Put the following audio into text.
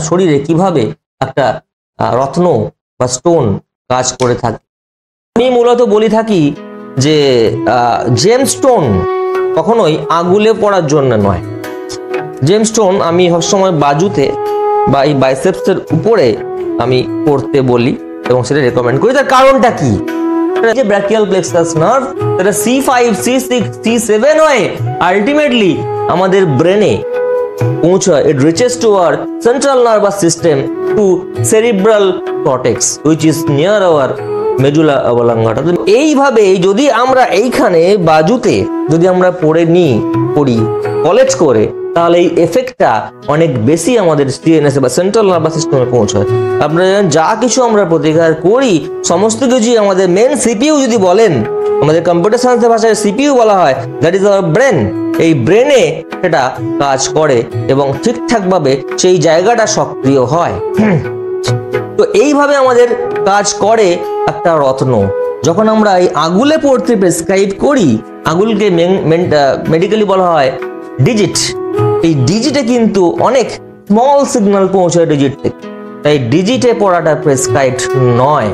শরীরে কিভাবে একটা রত্ন বা স্টোন কাজ করে থাকে। আমি মূলত বলি থাকি যে জেমস্টোন কখনোই আঙুলে পড়ার জন্য নয়। জেমস্টোন আমি সবসময় বাজুতে বা এই বাইসেপসের উপরে আমি পড়তে বলি এবং সেটা রেকমেন্ড করি। তার কারণটা কি? যে ব্র্যাকিয়াল প্লেক্সাস নার্ভ সেটা C5 C6 C7 হয়ে আলটিমেটলি আমাদের ব্রেনে পৌঁছায়। It reaches to our central nervous system to cerebral cortex which is near our medulla oblongata. এইভাবে যদি আমরা এইখানে বাজুতে যদি আমরা পড়ি কলেজ করে, তাহলে এই এফেক্টটা অনেক বেশি আমাদের সিএনএস বা সেন্ট্রাল নার্ভাস সিস্টেমে পৌঁছায়। আপনারা যা কিছু আমরা প্রতিকার করি সমস্ত কিছু আমাদের মেন সিপিইউ যদি বলেন, আমাদের কম্পিউটার সায়েন্সের ভাষায় সিপিইউ বলা হয়, দ্যাট ইজ আওয়ার ব্রেন। এই ব্রেনে সেটা কাজ করে এবং ঠিকঠাকভাবে সেই জায়গাটা সক্রিয় হয়। তো এইভাবে আমাদের কাজ করে একটা রত্ন। যখন আমরা এই আঙুলে পড়তে প্রেসক্রাইব করি, আঙুলকে মেডিকেলি বলা হয় ডিজিট। এই ডিজিটে কিন্তু অনেক স্মল সিগন্যাল পৌঁছায় ডিজিট থেকে, তাই ডিজিটে পড়াটা প্রেসক্রাইবড নয়।